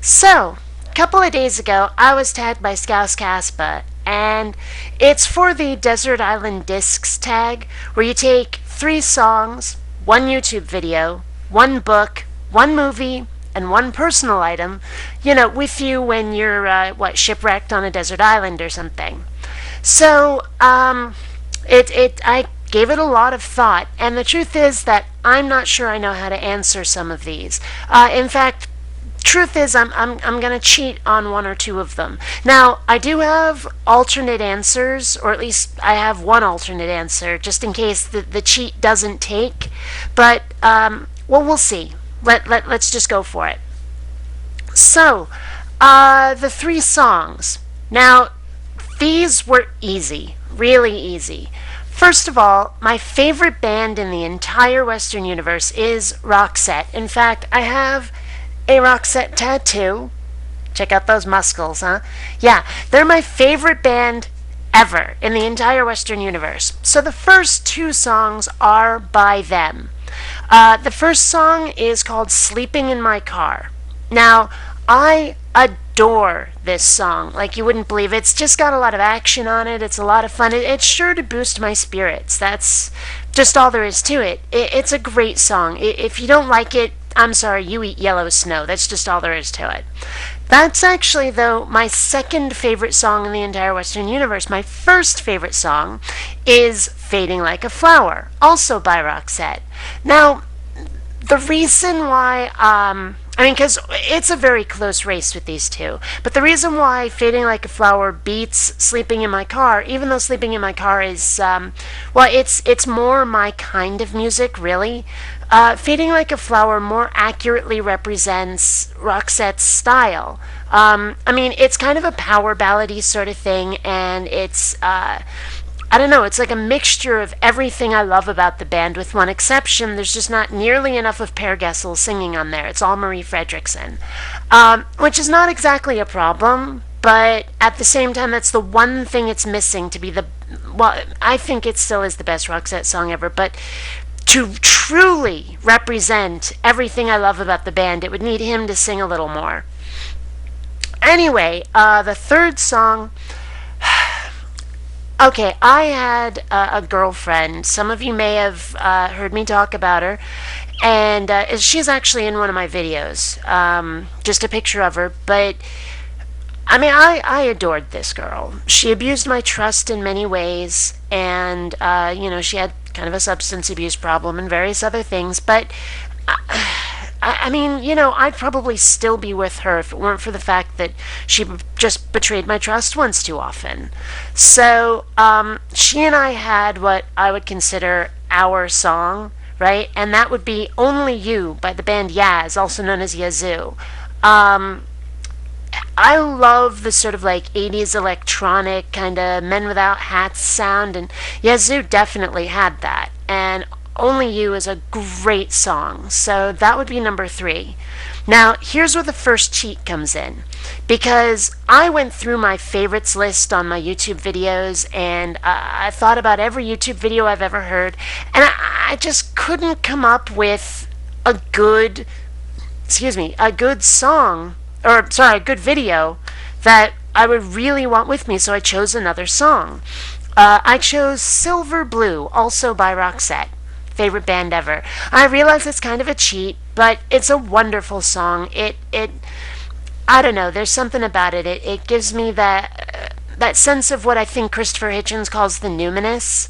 So, a couple of days ago, I was tagged by ScouseCaspa, and it's for the Desert Island Discs tag, where you take 3 songs, 1 YouTube video, 1 book, 1 movie, and 1 personal item, with you when you're, shipwrecked on a desert island or something. So, I gave it a lot of thought, and the truth is that I'm not sure I know how to answer some of these. In fact, truth is I'm going to cheat on 1 or 2 of them. Now, I do have alternate answers, or at least I have one alternate answer, just in case the cheat doesn't take. But, we'll see. Let's just go for it. So, the 3 songs. Now, these were easy, really easy. First of all, my favorite band in the entire Western universe is Roxette. In fact, I have a Roxette tattoo. Check out those muscles, huh? Yeah, they're my favorite band ever in the entire Western universe. So the first 2 songs are by them. The first song is called Sleeping in My Car. Now, I adore this song like you wouldn't believe. It's just got a lot of action on it. It's a lot of fun. It's sure to boost my spirits. That's just all there is to it. It's a great song. If you don't like it, I'm sorry, you eat yellow snow. That's just all there is to it. That's actually, though, my second favorite song in the entire Western universe. My first favorite song is Fading Like a Flower, also by Roxette. Now, the reason why, because it's a very close race with these 2, but the reason why Fading Like a Flower beats Sleeping in My Car, even though Sleeping in My Car is, it's more my kind of music, really. Fading Like a Flower more accurately represents Roxette's style. It's kind of a power ballady sort of thing, and it's, I don't know, it's like a mixture of everything I love about the band, with one exception. There's just not nearly enough of Per Gessle singing on there. It's all Marie Fredriksson, which is not exactly a problem, but at the same time, that's the one thing it's missing to be I think it still is the best Roxette song ever, but to truly represent everything I love about the band, it would need him to sing a little more. Anyway, the third song. Okay, I had a girlfriend. Some of you may have heard me talk about her, and she's actually in one of my videos. Just a picture of her, but I adored this girl. She abused my trust in many ways, and she had kind of a substance abuse problem and various other things, but I'd probably still be with her if it weren't for the fact that she just betrayed my trust once too often. So, she and I had what I would consider our song, right? And that would be Only You by the band Yaz, also known as Yazoo. I love the sort of like 80s electronic kind of Men Without Hats sound, and Yazoo definitely had that. And Only You is a great song, so that would be number 3. Now, here's where the first cheat comes in, because I went through my favorites list on my YouTube videos, and I thought about every YouTube video I've ever heard, and I just couldn't come up with a good song, a good video that I would really want with me, so I chose another song. I chose Silver Blue, also by Roxette. Favorite band ever. I realize it's kind of a cheat, but it's a wonderful song. I don't know, there's something about it. It gives me that sense of what I think Christopher Hitchens calls the numinous.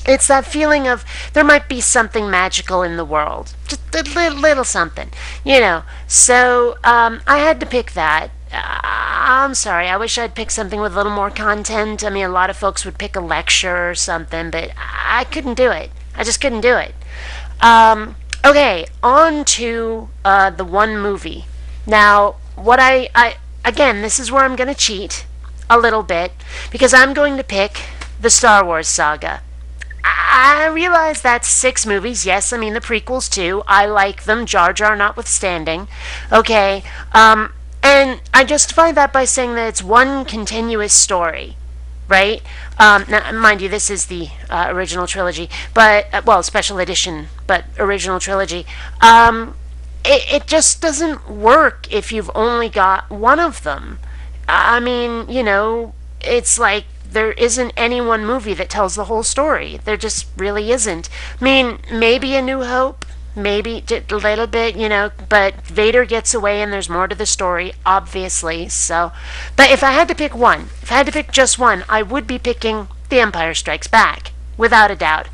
It's that feeling of there might be something magical in the world. Just a little something, So, I had to pick that. I'm sorry, I wish I'd picked something with a little more content. A lot of folks would pick a lecture or something, but I couldn't do it. I just couldn't do it. Okay, on to the one movie. Now, again, this is where I'm going to cheat a little bit, because I'm going to pick the Star Wars saga. I realize that's 6 movies. Yes, the prequels too. I like them, Jar Jar notwithstanding. Okay, and I justify that by saying that it's one continuous story, right? Now, mind you, this is the original trilogy, but, special edition, but original trilogy. it just doesn't work if you've only got one of them. I mean, it's like there isn't any one movie that tells the whole story. There just really isn't. I mean, maybe A New Hope, maybe just a little bit, but Vader gets away and there's more to the story, obviously. So, but if I had to pick one, if I had to pick just one, I would be picking The Empire Strikes Back. Without a doubt.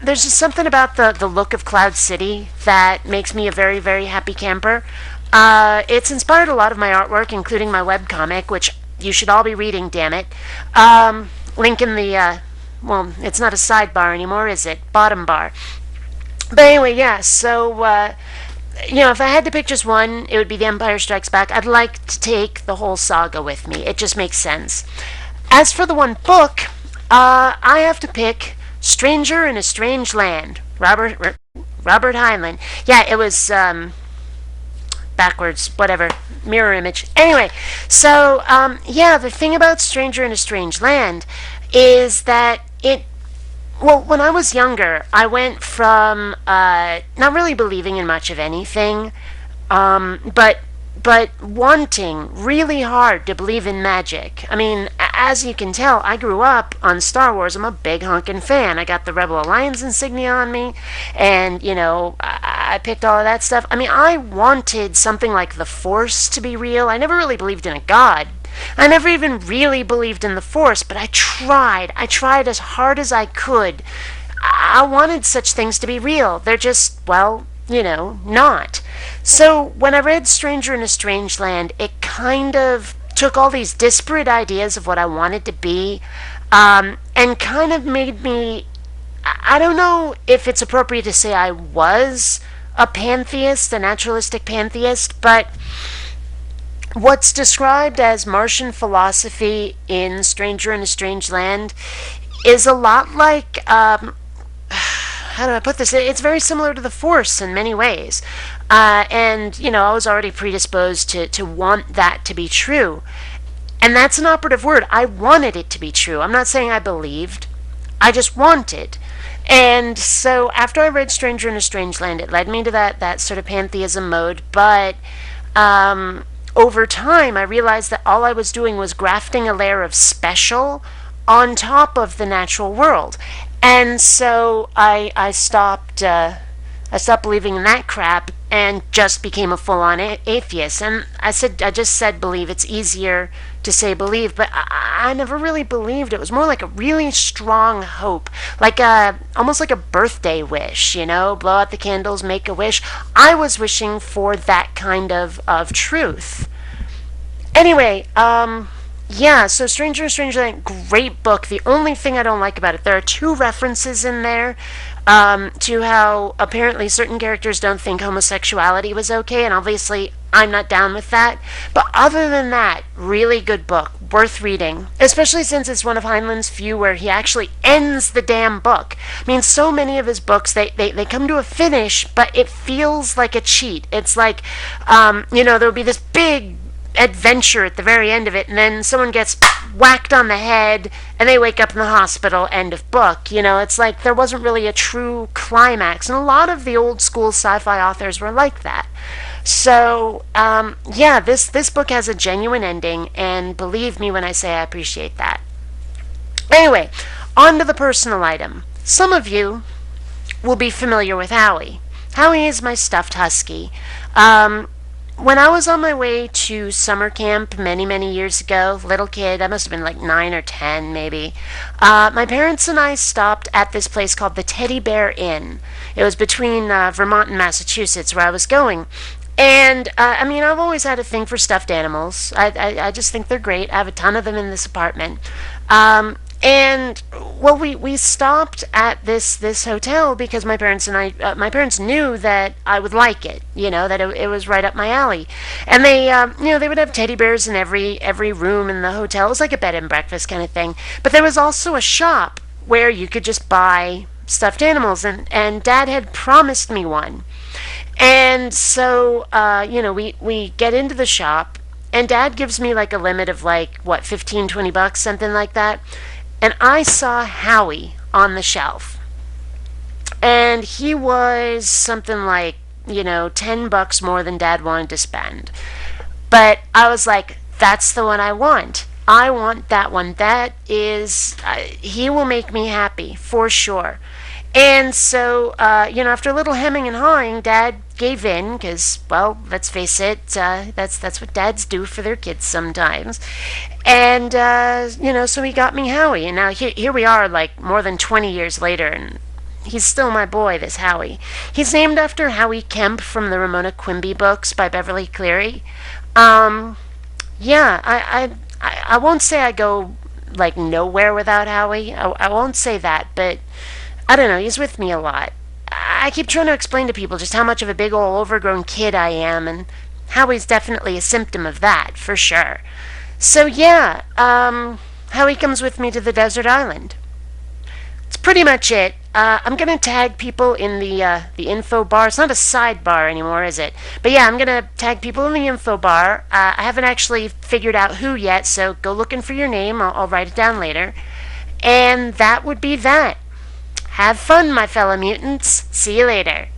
There's just something about the look of Cloud City that makes me a very, very happy camper. It's inspired a lot of my artwork, including my webcomic, which you should all be reading, damn it. Link in the, well, it's not a sidebar anymore, is it? Bottom bar. But anyway, yeah, so, if I had to pick just one, it would be The Empire Strikes Back. I'd like to take the whole saga with me. It just makes sense. As for the one book, I have to pick Stranger in a Strange Land. Robert Heinlein. Yeah, it was backwards, whatever, mirror image. Anyway, so yeah, the thing about Stranger in a Strange Land is that when I was younger, I went from not really believing in much of anything, but wanting really hard to believe in magic. I mean, as you can tell, I grew up on Star Wars. I'm a big honkin' fan. I got the Rebel Alliance insignia on me, and, I picked all of that stuff. I mean, I wanted something like the Force to be real. I never really believed in a god. I never even really believed in the Force, but I tried. I tried as hard as I could. I wanted such things to be real. They're just, well, not. So when I read Stranger in a Strange Land, it kind of took all these disparate ideas of what I wanted to be, and kind of made me, I don't know if it's appropriate to say I was a pantheist, a naturalistic pantheist, but what's described as Martian philosophy in Stranger in a Strange Land is a lot like, how do I put this? It's very similar to the Force in many ways. And, I was already predisposed to want that to be true. And that's an operative word. I wanted it to be true. I'm not saying I believed. I just wanted. And so after I read Stranger in a Strange Land, it led me to that sort of pantheism mode. But over time, I realized that all I was doing was grafting a layer of special on top of the natural world. And so I stopped believing in that crap and just became a full-on atheist. And I just said believe. It's easier to say believe, but I never really believed. It was more like a really strong hope, almost like a birthday wish, blow out the candles, make a wish. I was wishing for that kind of truth. Anyway, yeah, so Stranger in Strange Land, great book. The only thing I don't like about it, there are 2 references in there to how apparently certain characters don't think homosexuality was okay, and obviously I'm not down with that. But other than that, really good book, worth reading, especially since it's one of Heinlein's few where he actually ends the damn book. I mean, so many of his books, they come to a finish, but it feels like a cheat. It's like, there'll be this big adventure at the very end of it, and then someone gets whacked on the head and they wake up in the hospital, end of book. It's like there wasn't really a true climax, and a lot of the old school sci-fi authors were like that. So yeah, this book has a genuine ending, and believe me when I say I appreciate that. Anyway, on to the personal item. Some of you will be familiar with Howie. Howie is my stuffed husky. When I was on my way to summer camp many, many years ago, little kid, I must have been like 9 or 10 maybe, my parents and I stopped at this place called the Teddy Bear Inn. It was between Vermont and Massachusetts where I was going. And, I mean, I've always had a thing for stuffed animals. I just think they're great. I have a ton of them in this apartment. And well, we stopped at this hotel because my parents knew that I would like it, that it was right up my alley, and they they would have teddy bears in every room in the hotel. It was like a bed and breakfast kind of thing. But there was also a shop where you could just buy stuffed animals, and Dad had promised me one, and so we get into the shop, and Dad gives me like a limit of like what, 15, 20 bucks, something like that. And I saw Howie on the shelf. And he was something like $10 more than Dad wanted to spend. But I was like, that's the one I want. I want that one. That is, he will make me happy for sure. And so, after a little hemming and hawing, Dad gave in because, well, let's face it, that's what dads do for their kids sometimes. And so he got me Howie, and now here we are, like more than 20 years later, and he's still my boy, this Howie. He's named after Howie Kemp from the Ramona Quimby books by Beverly Cleary. Yeah, I won't say I go like nowhere without Howie. I won't say that, but I don't know. He's with me a lot. I keep trying to explain to people just how much of a big old overgrown kid I am, and Howie's definitely a symptom of that, for sure. So yeah, Howie comes with me to the desert island. That's pretty much it. I'm gonna tag people in the info bar. It's not a sidebar anymore, is it? But yeah, I'm gonna tag people in the info bar. I haven't actually figured out who yet, so go looking for your name. I'll write it down later. And that would be that. Have fun, my fellow mutants. See you later.